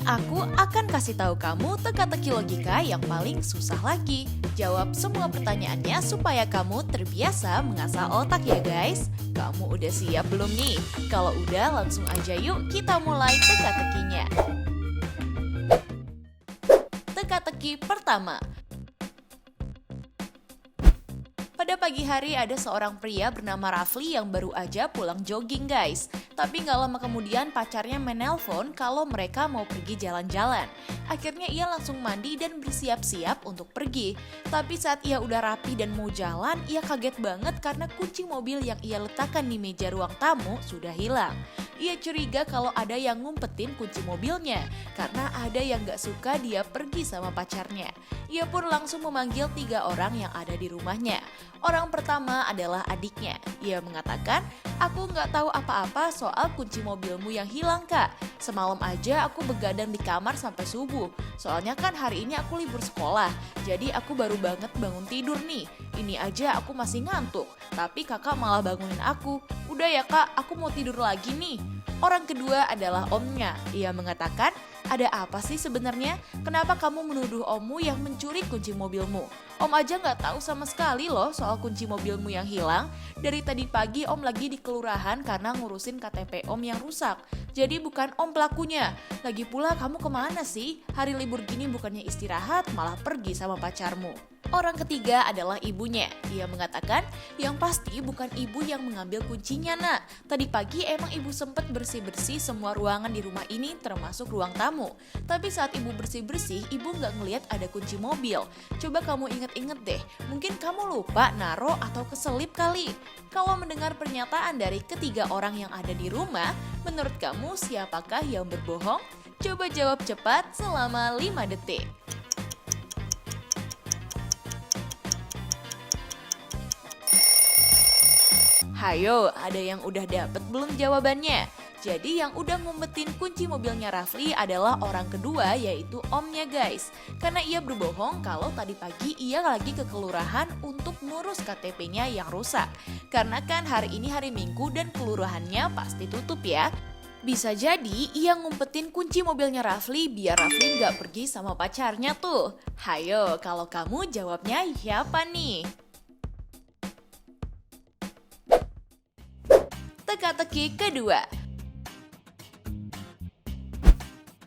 aku akan kasih tahu kamu teka-teki logika yang paling susah lagi. Jawab semua pertanyaannya supaya kamu terbiasa mengasah otak ya guys. Kamu udah siap belum nih? Kalau udah langsung aja yuk kita mulai teka-tekinya. Teka-teki pertama. Pada pagi hari ada seorang pria bernama Rafli yang baru aja pulang jogging guys. Tapi gak lama kemudian pacarnya menelpon kalau mereka mau pergi jalan-jalan. Akhirnya ia langsung mandi dan bersiap-siap untuk pergi. Tapi saat ia udah rapi dan mau jalan, ia kaget banget karena kunci mobil yang ia letakkan di meja ruang tamu sudah hilang. Ia curiga kalau ada yang ngumpetin kunci mobilnya karena ada yang gak suka dia pergi sama pacarnya. Ia pun langsung memanggil 3 orang yang ada di rumahnya. Orang pertama adalah adiknya. Ia mengatakan, "Aku nggak tahu apa-apa soal kunci mobilmu yang hilang kak. Semalam aja aku begadang di kamar sampai subuh. Soalnya kan hari ini aku libur sekolah. Jadi aku baru banget bangun tidur nih. Ini aja aku masih ngantuk. Tapi kakak malah bangunin aku. Udah ya kak, aku mau tidur lagi nih." Orang kedua adalah omnya. Ia mengatakan, "Ada apa sih sebenarnya? Kenapa kamu menuduh ommu yang mencuri kunci mobilmu? Om aja nggak tahu sama sekali loh soal kunci mobilmu yang hilang. Dari tadi pagi om lagi di kelurahan karena ngurusin KTP om yang rusak. Jadi bukan om pelakunya. Lagi pula kamu kemana sih? Hari libur gini bukannya istirahat malah pergi sama pacarmu." Orang ketiga adalah ibunya. Ia mengatakan, "Yang pasti bukan ibu yang mengambil kuncinya nak. Tadi pagi emang ibu sempet bersih-bersih semua ruangan di rumah ini termasuk ruang tamu. Tapi saat ibu bersih-bersih, ibu nggak ngeliat ada kunci mobil. Coba kamu inget-inget deh, mungkin kamu lupa naro atau keselip kali." Kalau mendengar pernyataan dari ketiga orang yang ada di rumah, menurut kamu siapakah yang berbohong? Coba jawab cepat selama 5 detik. Hayo, ada yang udah dapet belum jawabannya? Jadi yang udah ngumpetin kunci mobilnya Rafli adalah orang kedua yaitu omnya guys. Karena ia berbohong kalau tadi pagi ia lagi ke kelurahan untuk ngurus KTP-nya yang rusak. Karena kan hari ini hari Minggu dan kelurahannya pasti tutup ya. Bisa jadi ia ngumpetin kunci mobilnya Rafli biar Rafli nggak pergi sama pacarnya tuh. Hayo, kalau kamu jawabnya siapa nih? Teka-teki kedua.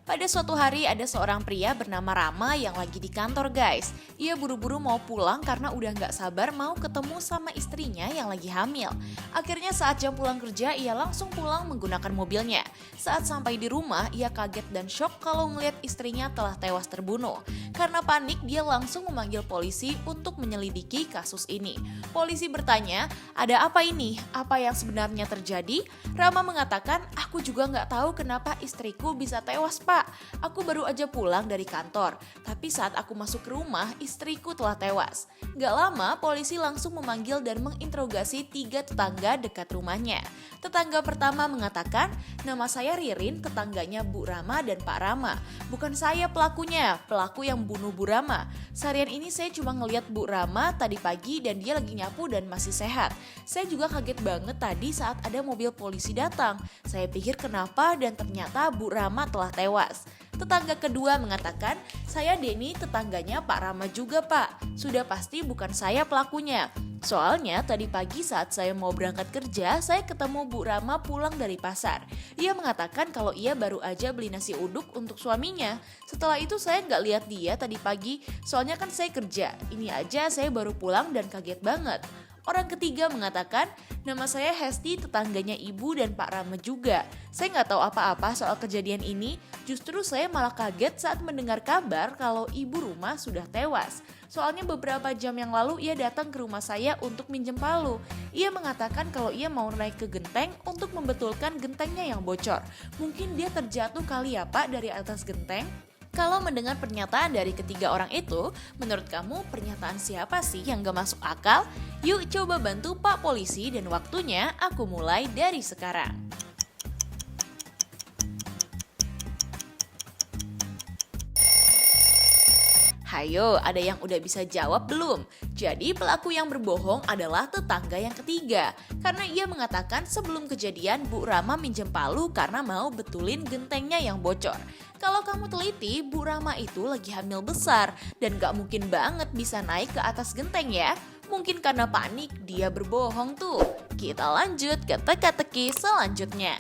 Pada suatu hari ada seorang pria bernama Rama yang lagi di kantor guys. Ia buru-buru mau pulang karena udah gak sabar mau ketemu sama istrinya yang lagi hamil. Akhirnya saat jam pulang kerja ia langsung pulang menggunakan mobilnya. Saat sampai di rumah ia kaget dan shock kalau ngeliat istrinya telah tewas terbunuh. Karena panik dia langsung memanggil polisi untuk menyelidiki kasus ini. Polisi bertanya, "Ada apa ini? Apa yang sebenarnya terjadi?" Rama mengatakan, "Aku juga gak tahu kenapa istriku bisa tewas pak. Aku baru aja pulang dari kantor, tapi saat aku masuk ke rumah, istriku telah tewas." Gak lama, polisi langsung memanggil dan menginterogasi 3 tetangga dekat rumahnya. Tetangga pertama mengatakan, "Nama saya Ririn, tetangganya Bu Rama dan Pak Rama. Bukan saya pelakunya, pelaku yang bunuh Bu Rama. Seharian ini saya cuma ngeliat Bu Rama tadi pagi dan dia lagi nyapu dan masih sehat. Saya juga kaget banget tadi saat ada mobil polisi datang. Saya pikir kenapa dan ternyata Bu Rama telah tewas." Tetangga kedua mengatakan, "Saya Denny, tetangganya Pak Rama juga pak. Sudah pasti bukan saya pelakunya. Soalnya tadi pagi saat saya mau berangkat kerja, saya ketemu Bu Rama pulang dari pasar. Ia mengatakan kalau ia baru aja beli nasi uduk untuk suaminya. Setelah itu saya nggak lihat dia tadi pagi, soalnya kan saya kerja. Ini aja saya baru pulang dan kaget banget." Orang ketiga mengatakan, "Nama saya Hesti, tetangganya ibu dan Pak Rama juga. Saya nggak tahu apa-apa soal kejadian ini, justru saya malah kaget saat mendengar kabar kalau ibu rumah sudah tewas. Soalnya beberapa jam yang lalu ia datang ke rumah saya untuk minjem palu. Ia mengatakan kalau ia mau naik ke genteng untuk membetulkan gentengnya yang bocor. Mungkin dia terjatuh kali ya pak dari atas genteng." Kalau mendengar pernyataan dari ketiga orang itu, menurut kamu pernyataan siapa sih yang gak masuk akal? Yuk coba bantu Pak Polisi dan waktunya aku mulai dari sekarang. Hayo, ada yang udah bisa jawab belum? Jadi pelaku yang berbohong adalah tetangga yang ketiga. Karena ia mengatakan sebelum kejadian Bu Rama minjem palu karena mau betulin gentengnya yang bocor. Kalau kamu teliti, Bu Rama itu lagi hamil besar dan gak mungkin banget bisa naik ke atas genteng ya. Mungkin karena panik dia berbohong tuh. Kita lanjut ke teka-teki selanjutnya.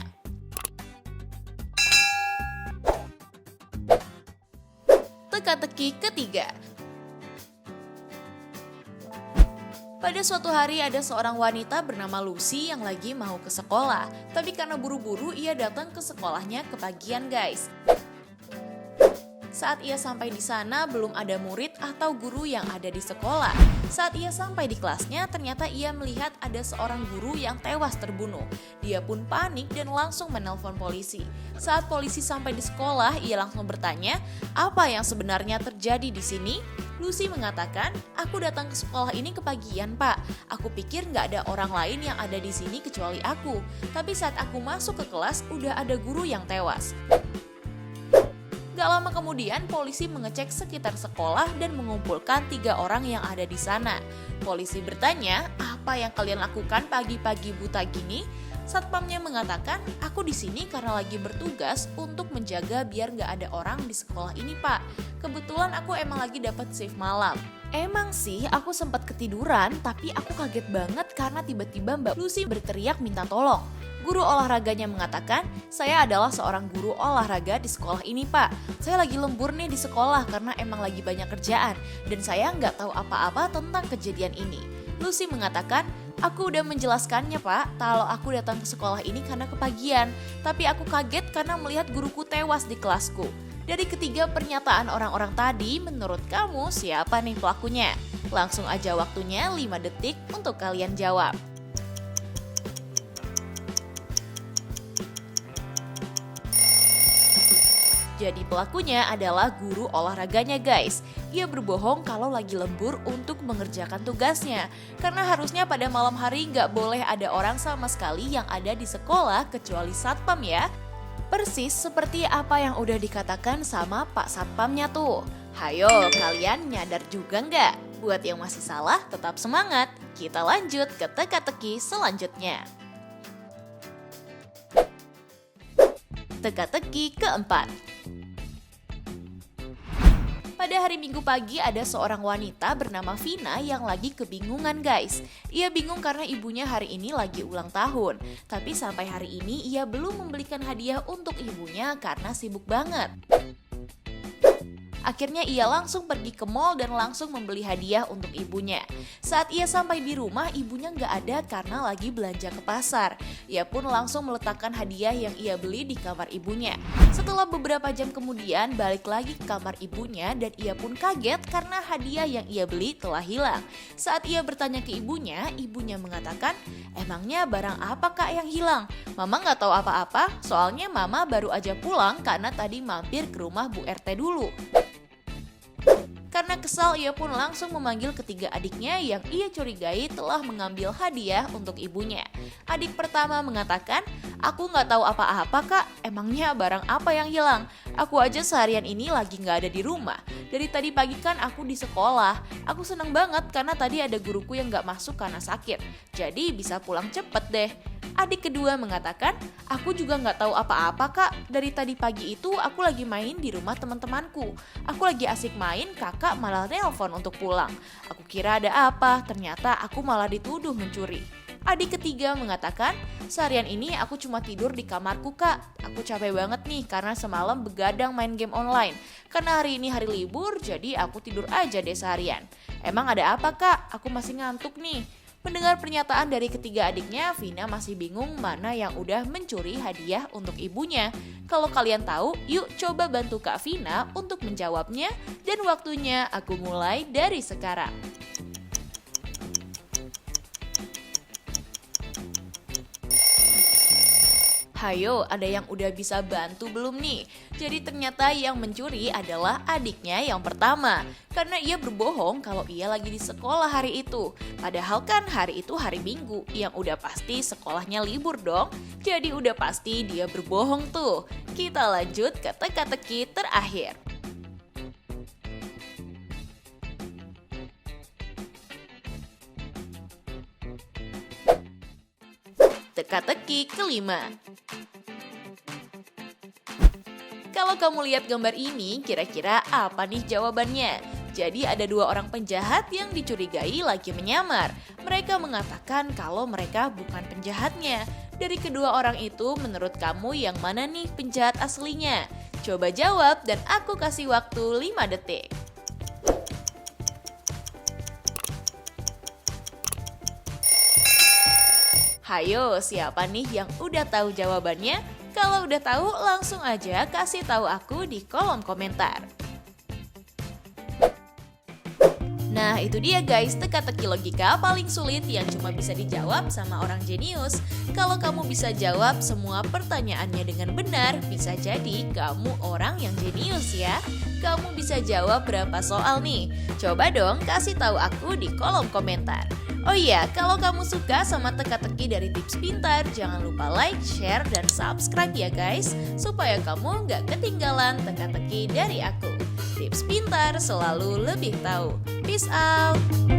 Teka-teki ketiga. Pada suatu hari ada seorang wanita bernama Lucy yang lagi mau ke sekolah. Tapi karena buru-buru ia datang ke sekolahnya kepagian guys. Saat ia sampai di sana belum ada murid atau guru yang ada di sekolah. Saat ia sampai di kelasnya ternyata ia melihat ada seorang guru yang tewas terbunuh. Dia pun panik dan langsung menelpon polisi. Saat polisi sampai di sekolah ia langsung bertanya, apa yang sebenarnya terjadi di sini? Lucy mengatakan, aku datang ke sekolah ini kepagian pak. Aku pikir nggak ada orang lain yang ada di sini kecuali aku. Tapi saat aku masuk ke kelas udah ada guru yang tewas. Gak lama kemudian polisi mengecek sekitar sekolah dan mengumpulkan 3 orang yang ada di sana. Polisi bertanya, apa yang kalian lakukan pagi-pagi buta gini? Satpamnya mengatakan, aku di sini karena lagi bertugas untuk menjaga biar gak ada orang di sekolah ini pak. Kebetulan aku emang lagi dapat shift malam. Emang sih aku sempat ketiduran tapi aku kaget banget karena tiba-tiba Mbak Lucy berteriak minta tolong. Guru olahraganya mengatakan, saya adalah seorang guru olahraga di sekolah ini pak. Saya lagi lembur nih di sekolah karena emang lagi banyak kerjaan. Dan saya nggak tahu apa-apa tentang kejadian ini. Lucy mengatakan, aku udah menjelaskannya pak, kalau aku datang ke sekolah ini karena kepagian. Tapi aku kaget karena melihat guruku tewas di kelasku. Dari ketiga pernyataan orang-orang tadi, menurut kamu siapa nih pelakunya? Langsung aja waktunya 5 detik untuk kalian jawab. Jadi pelakunya adalah guru olahraganya guys. Ia berbohong kalau lagi lembur untuk mengerjakan tugasnya. Karena harusnya pada malam hari nggak boleh ada orang sama sekali yang ada di sekolah kecuali satpam ya. Persis seperti apa yang udah dikatakan sama Pak Satpamnya tuh. Hayo kalian nyadar juga nggak? Buat yang masih salah tetap semangat. Kita lanjut ke teka-teki selanjutnya. Teka-teki keempat. Pada hari Minggu pagi ada seorang wanita bernama Vina yang lagi kebingungan guys. Ia bingung karena ibunya hari ini lagi ulang tahun. Tapi sampai hari ini ia belum membelikan hadiah untuk ibunya karena sibuk banget. Akhirnya ia langsung pergi ke mall dan langsung membeli hadiah untuk ibunya. Saat ia sampai di rumah, ibunya nggak ada karena lagi belanja ke pasar. Ia pun langsung meletakkan hadiah yang ia beli di kamar ibunya. Setelah beberapa jam kemudian, balik lagi ke kamar ibunya dan ia pun kaget karena hadiah yang ia beli telah hilang. Saat ia bertanya ke ibunya mengatakan, emangnya barang apa kak yang hilang? Mama nggak tahu apa-apa, soalnya mama baru aja pulang karena tadi mampir ke rumah Bu RT dulu. Karena kesal ia pun langsung memanggil ketiga adiknya yang ia curigai telah mengambil hadiah untuk ibunya. Adik pertama mengatakan, aku nggak tahu apa-apa kak, emangnya barang apa yang hilang? Aku aja seharian ini lagi nggak ada di rumah. Dari tadi pagi kan aku di sekolah. Aku seneng banget karena tadi ada guruku yang nggak masuk karena sakit. Jadi bisa pulang cepet deh. Adik kedua mengatakan, aku juga nggak tahu apa-apa kak. Dari tadi pagi itu aku lagi main di rumah teman-temanku. Aku lagi asik main, kakak malah nelpon untuk pulang. Aku kira ada apa, ternyata aku malah dituduh mencuri. Adik ketiga mengatakan, seharian ini aku cuma tidur di kamarku kak. Aku capek banget nih karena semalam begadang main game online. Karena hari ini hari libur, jadi aku tidur aja deh seharian. Emang ada apa kak? Aku masih ngantuk nih. Mendengar pernyataan dari ketiga adiknya, Vina masih bingung mana yang udah mencuri hadiah untuk ibunya. Kalau kalian tahu, yuk coba bantu Kak Vina untuk menjawabnya. Dan waktunya aku mulai dari sekarang. Hayo, ada yang udah bisa bantu belum nih? Jadi ternyata yang mencuri adalah adiknya yang pertama. Karena ia berbohong kalau ia lagi di sekolah hari itu. Padahal kan hari itu hari Minggu, yang udah pasti sekolahnya libur dong. Jadi udah pasti dia berbohong tuh. Kita lanjut ke teka-teki terakhir. teka-teki kelima. Kalau kamu lihat gambar ini, kira-kira apa nih jawabannya? Jadi ada dua orang penjahat yang dicurigai lagi menyamar. Mereka mengatakan kalau mereka bukan penjahatnya. Dari kedua orang itu, menurut kamu yang mana nih penjahat aslinya? Coba jawab dan aku kasih waktu 5 detik. Hayo, siapa nih yang udah tahu jawabannya? Kalau udah tahu, langsung aja kasih tahu aku di kolom komentar. Nah, itu dia guys, teka-teki logika paling sulit yang cuma bisa dijawab sama orang jenius. Kalau kamu bisa jawab semua pertanyaannya dengan benar, bisa jadi kamu orang yang jenius ya. Kamu bisa jawab berapa soal nih? Coba dong kasih tahu aku di kolom komentar. Oh iya, kalau kamu suka sama teka-teki dari Tips Pintar, jangan lupa like, share, dan subscribe ya guys, supaya kamu nggak ketinggalan teka-teki dari aku. Tips Pintar selalu lebih tahu. Peace out!